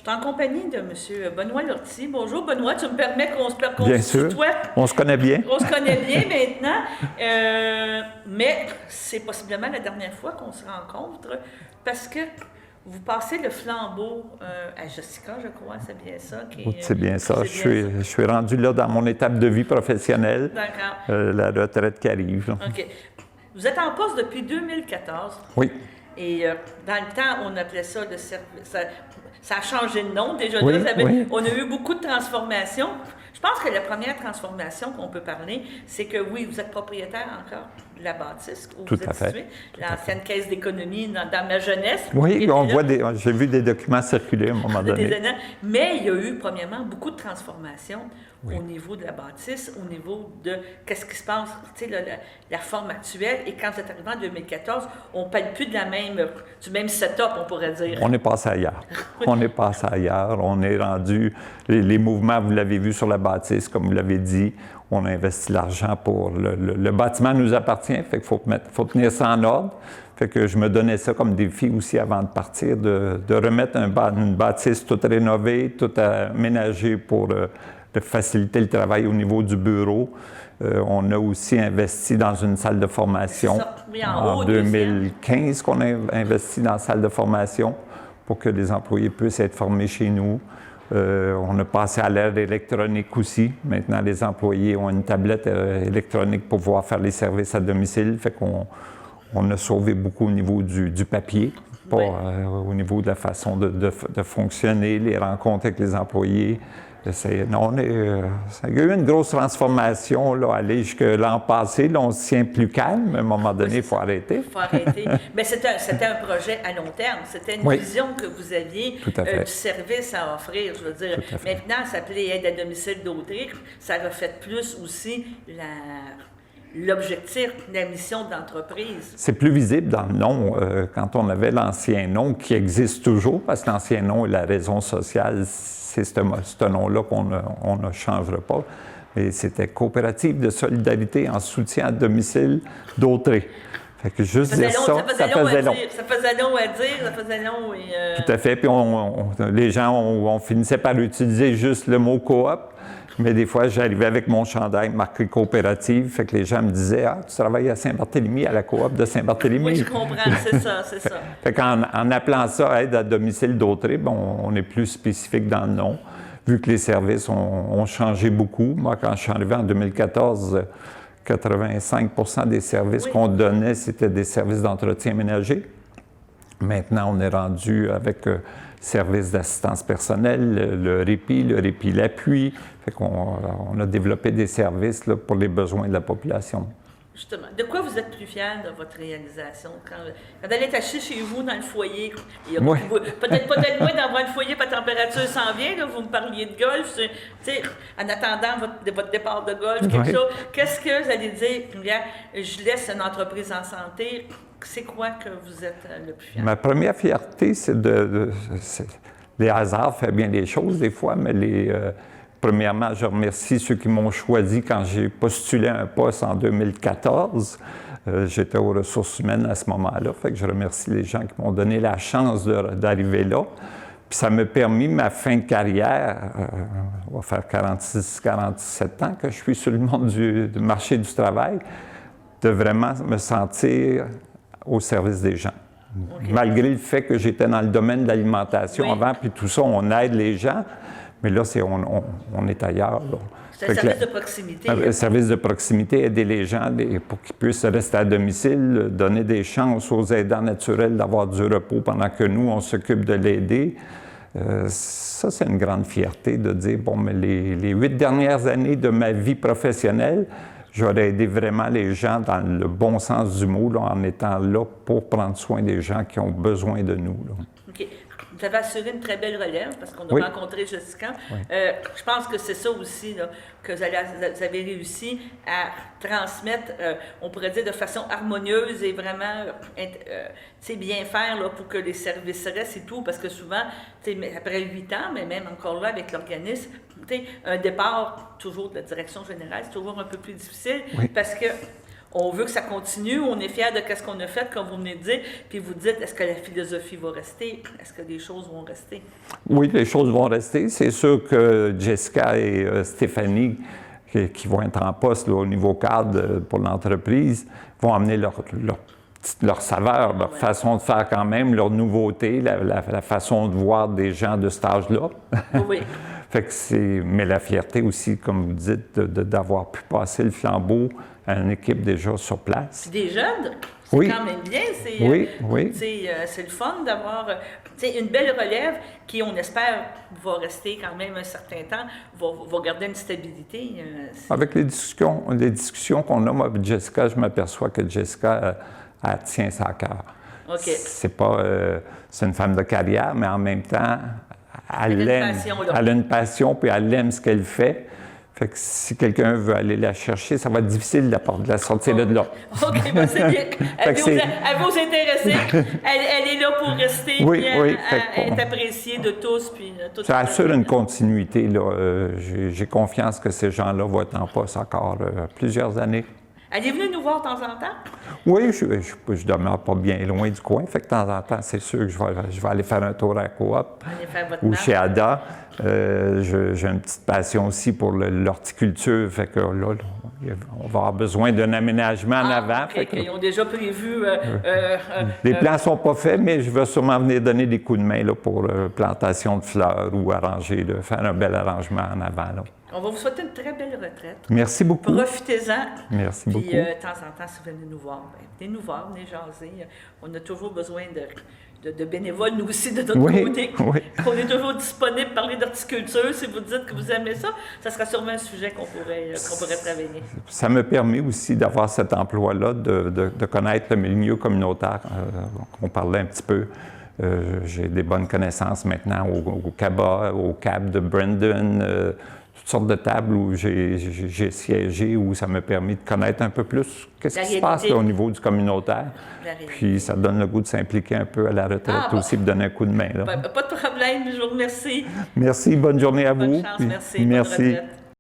Je suis en compagnie de M. Benoît Lortie. Bonjour Benoît, tu me permets qu'on Bien se sûr. tutoie? On se connaît bien. On se connaît bien maintenant, mais c'est possiblement la dernière fois qu'on se rencontre parce que vous passez le flambeau à Jessica, je crois, c'est bien ça? C'est bien ça. C'est Je suis rendu là dans mon étape de vie professionnelle. D'accord. La retraite qui arrive. Là. OK. Vous êtes en poste depuis 2014. Oui. Et dans le temps, on appelait ça le service. Ça a changé de nom déjà. Oui, là, oui. On a eu beaucoup de transformations. Je pense que la première transformation qu'on peut parler, c'est que oui, vous êtes propriétaire encore de la bâtisse où Tout vous à êtes fait. situé, l'ancienne caisse d'économie dans ma jeunesse. Oui, j'ai vu des documents circuler à un moment donné. Mais il y a eu, premièrement, beaucoup de transformations Oui. au niveau de la bâtisse, au niveau de qu'est-ce qui se passe, tu sais, la forme actuelle. Et quand vous êtes arrivé en 2014, on ne parle plus de du même setup, on pourrait dire. On est passé ailleurs. On est passé ailleurs. On est rendu... Les mouvements, vous l'avez vu sur la bâtisse, comme vous l'avez dit, on a investi l'argent pour... Le bâtiment nous appartient, fait qu'il faut tenir ça en ordre. Fait que je me donnais ça comme défi aussi avant de partir, de remettre une bâtisse toute rénovée, toute aménagée pour faciliter le travail au niveau du bureau. On a aussi investi dans une salle de formation en 2015 qu'on a investi dans la salle de formation pour que les employés puissent être formés chez nous. On a passé à l'ère électronique aussi. Maintenant, les employés ont une tablette électronique pour pouvoir faire les services à domicile. Fait qu'on a sauvé beaucoup au niveau du papier, pas au niveau de la façon de fonctionner, les rencontres avec les employés. Ça a eu une grosse transformation, là, aller jusque l'an passé. Là, on se tient plus calme. À un moment donné, il faut arrêter. Il faut arrêter. Mais c'était un projet à long terme. C'était une vision que vous aviez du service à offrir. Je veux dire, maintenant, ça s'appelait aide à domicile d'autrui. Ça reflète plus aussi l'objectif, la mission de l'entreprise. C'est plus visible dans le nom. Quand on avait l'ancien nom, qui existe toujours, parce que l'ancien nom est la raison sociale, c'est ce nom-là qu'on ne changera pas. Mais c'était Coopérative de solidarité en soutien à domicile d'Autrey. Fait que juste dire ça, ça faisait long. Ça faisait long à dire, ça faisait long. Tout à fait. Puis les gens, on finissait par utiliser juste le mot coop. Mais des fois, j'arrivais avec mon chandail marqué coopérative, fait que les gens me disaient « Ah, tu travailles à Saint-Barthélemy, à la coop de Saint-Barthélemy. » Oui, je comprends, c'est ça. Fait qu'en appelant ça aide à domicile d'Autrey, on est plus spécifique dans le nom, vu que les services ont changé beaucoup. Moi, quand je suis arrivé en 2014, 85% des services qu'on donnait, c'était des services d'entretien ménager. Maintenant, on est rendu avec services d'assistance personnelle, le répit l'appui. Fait qu'on a développé des services là, pour les besoins de la population. Justement, de quoi vous êtes plus fier de votre réalisation? Quand elle est assise chez vous dans le foyer, peut-être pas d'être loin d'avoir le foyer, pas la température s'en vient, là, vous me parliez de golf, en attendant votre départ de golf, quelque chose, qu'est-ce que vous allez dire? Je laisse une entreprise en santé. C'est quoi que vous êtes le plus fier? Ma première fierté, c'est les hasards font bien les choses des fois, mais premièrement, je remercie ceux qui m'ont choisi quand j'ai postulé un poste en 2014. J'étais aux ressources humaines à ce moment-là, fait que je remercie les gens qui m'ont donné la chance d'arriver là. Puis ça m'a permis, ma fin de carrière, on va faire 46-47 ans que je suis sur le monde du marché du travail, de vraiment me sentir au service des gens. Malgré le fait que j'étais dans le domaine de l'alimentation avant, puis tout ça, on aide les gens, mais là, on est ailleurs. C'est un service de proximité. Un service de proximité, aider les gens pour qu'ils puissent rester à domicile, donner des chances aux aidants naturels d'avoir du repos pendant que nous, on s'occupe de l'aider. Ça, c'est une grande fierté de dire, bon, mais les 8 dernières années de ma vie professionnelle, j'aurais aidé vraiment les gens dans le bon sens du mot, là, en étant là pour prendre soin des gens qui ont besoin de nous. Là. OK. Vous avez assuré une très belle relève parce qu'on a rencontré Jessica. Je pense que c'est ça aussi là, que vous avez réussi à transmettre, on pourrait dire de façon harmonieuse et vraiment bien faire là, pour que les services restent et tout. Parce que souvent, après 8 ans, mais même encore là avec l'organisme, un départ toujours de la direction générale, c'est toujours un peu plus difficile parce que on veut que ça continue, on est fiers de ce qu'on a fait, comme vous venez de dire, puis vous dites, est-ce que la philosophie va rester? Est-ce que les choses vont rester? Oui, les choses vont rester. C'est sûr que Jessica et Stéphanie, qui vont être en poste là, au niveau cadre pour l'entreprise, vont amener leur saveur, leur façon de faire quand même, leur nouveauté, la façon de voir des gens de cet âge-là. Oui. Fait que mais la fierté aussi, comme vous dites, d'avoir pu passer le flambeau à une équipe déjà sur place. Puis des jeunes, c'est Oui. quand même bien. Oui. C'est le fun d'avoir une belle relève qui, on espère, va rester quand même un certain temps, va garder une stabilité. Avec les discussions qu'on a, moi et Jessica, je m'aperçois que Jessica, elle tient ça à cœur. OK. C'est une femme de carrière, mais en même temps, elle a une passion, puis elle aime ce qu'elle fait. Fait que si quelqu'un veut aller la chercher, ça va être difficile de la sortir de là. OK, ben c'est bien. Elle veut vous intéresser. Elle est là pour rester, puis être appréciée de tous. Puis, ça assure une continuité. J'ai confiance que ces gens-là vont être en poste encore plusieurs années. Elle est venue nous voir de temps en temps? Oui, je demeure pas bien loin du coin. Fait que de temps en temps, c'est sûr que je vais aller faire un tour à la coop ou chez Ada. J'ai une petite passion aussi pour l'horticulture. Fait que là, on va avoir besoin d'un aménagement en avant. Okay, ils ont déjà prévu... les plans ne sont pas faits, mais je vais sûrement venir donner des coups de main là, pour plantation de fleurs ou faire un bel arrangement en avant. Là. On va vous souhaiter une très belle retraite. Merci beaucoup. Profitez-en. Merci beaucoup. Puis, de temps en temps, si vous venez nous voir, venez nous voir, venez jaser. On a toujours besoin de bénévoles, nous aussi, de notre côté. Oui. On est toujours disponible pour parler d'horticulture. Si vous dites que vous aimez ça, ça sera sûrement un sujet qu'on pourrait travailler. Ça me permet aussi d'avoir cet emploi-là, de connaître le milieu communautaire. On parlait un petit peu. J'ai des bonnes connaissances maintenant au CABA, au CAB de Brandon, toutes sortes de tables où j'ai siégé, où ça m'a permis de connaître un peu plus qu'est-ce qui se passe là, au niveau du communautaire. Puis ça donne le goût de s'impliquer un peu à la retraite aussi, pour donner un coup de main. Là. Pas de problème, je vous remercie. Merci, bonne journée à vous. Bonne chance, merci. Bonne retraite.